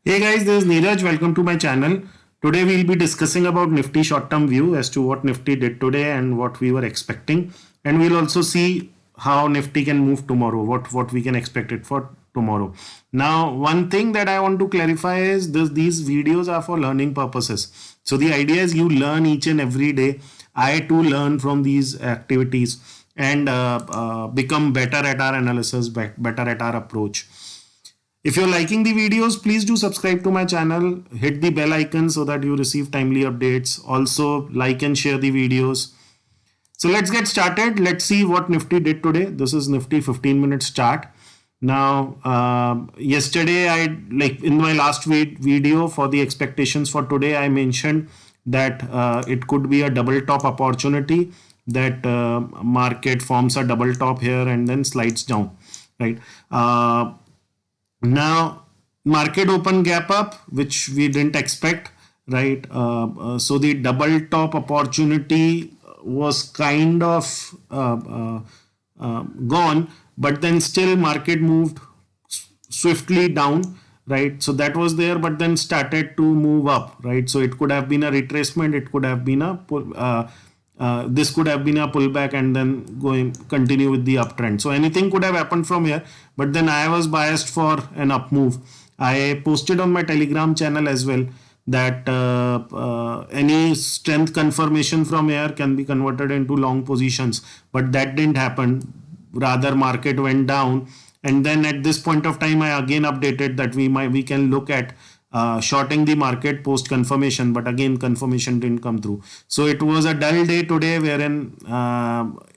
Hey guys, this is Neeraj. Welcome to my channel. Today we'll be discussing about Nifty short-term view as to what Nifty did today and what we were expecting. And we'll also see how Nifty can move tomorrow, what we can expect it for tomorrow. Now, one thing that I want to clarify is these videos are for learning purposes. So the idea is you learn each and every day. I too learn from these activities and become better at our analysis, better at our approach. If you're liking the videos, please do subscribe to my channel, hit the bell icon so that you receive timely updates. Also, like and share the videos. So let's get started. Let's see what Nifty did today. This is Nifty 15-minute chart. Now, yesterday, in my last video for the expectations for today, I mentioned that it could be a double top opportunity, that market forms a double top here and then slides down, right? Now, market open gap up, which we didn't expect, right? So the double top opportunity was kind of gone, but then still market moved swiftly down, right? So that was there, but then started to move up, right? So it could have been a retracement, it could have been a this could have been a pullback and then continue with the uptrend. So anything could have happened from here, but then I was biased for an up move. I posted on my Telegram channel as well that any strength confirmation from here can be converted into long positions, but that didn't happen. Rather, market went down, and then at this point of time, I again updated that we can look at shorting the market post confirmation, but again confirmation didn't come through. So it was a dull day today, wherein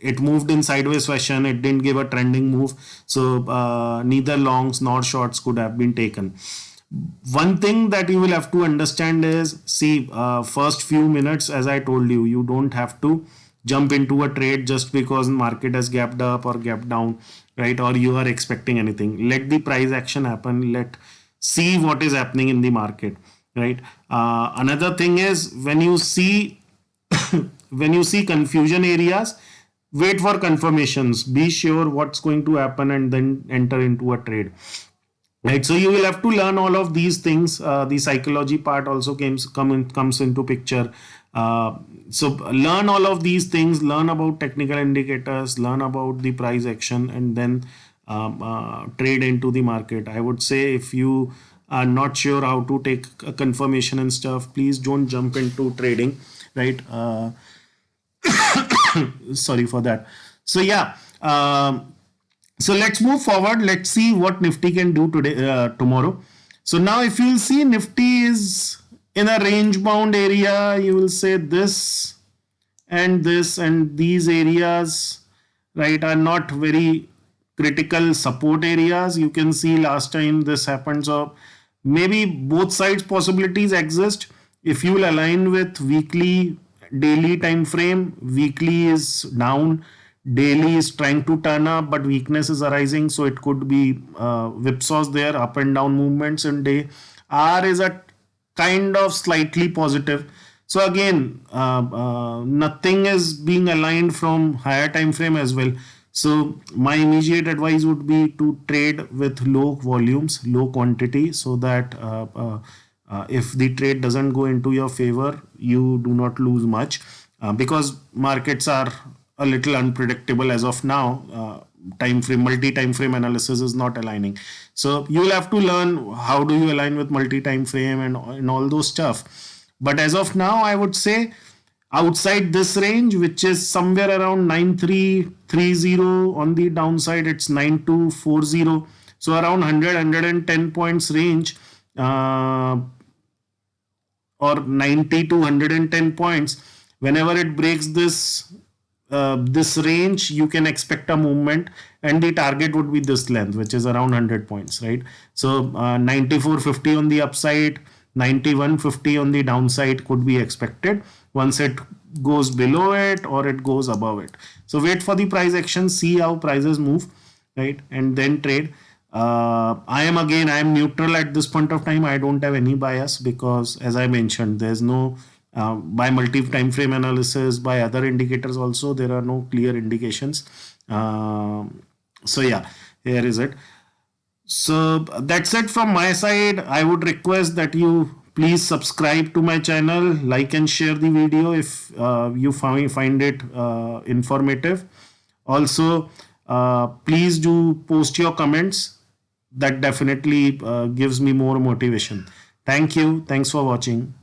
it moved in sideways fashion. It didn't give a trending move, so neither longs nor shorts could have been taken. One thing that you will have to understand is, see, first few minutes, as I told you, you don't have to jump into a trade just because market has gapped up or gapped down, right? Or you are expecting anything. Let the price action happen. Let see what is happening in the market, right? Another thing is, when you see when you see confusion areas, wait for confirmations, be sure what's going to happen, and then enter into a trade, right? So you will have to learn all of these things. The psychology part also comes into picture. So learn all of these things, learn about technical indicators, learn about the price action, and then trade into the market. I would say, if you are not sure how to take a confirmation and stuff, please don't jump into trading, right? Sorry for that. So yeah, so let's move forward. Let's see what Nifty can do today, tomorrow. So now, if you'll see, Nifty is in a range bound area. You will say this and these areas, right, are not very critical support areas. You can see last time this happened. So maybe both sides possibilities exist. If you will align with weekly, daily time frame, weekly is down, daily is trying to turn up, but weakness is arising. So it could be whipsaws there, up and down movements in day. R is a kind of slightly positive. So again, nothing is being aligned from higher time frame as well. So my immediate advice would be to trade with low volumes, low quantity, so that if the trade doesn't go into your favor, you do not lose much, because markets are a little unpredictable as of now. Time frame, multi time frame analysis is not aligning. So you will have to learn how do you align with multi time frame and all those stuff. But as of now, I would say outside this range, which is somewhere around 9330, on the downside it's 9240, so around 110 points range, or 90 to 110 points. Whenever it breaks this range, you can expect a movement, and the target would be this length, which is around 100 points, right? So 9450 on the upside, 9150 on the downside could be expected once it goes below it or it goes above it. So wait for the price action, see how prices move, right, and then trade. I am neutral at this point of time. I don't have any bias, because as I mentioned, there's no by multi time frame analysis, by other indicators also, there are no clear indications. So yeah, here is it. So that's it from my side. I would request that you please subscribe to my channel, like and share the video if you find it informative. Also, please do post your comments. That definitely gives me more motivation. Thank you. Thanks for watching.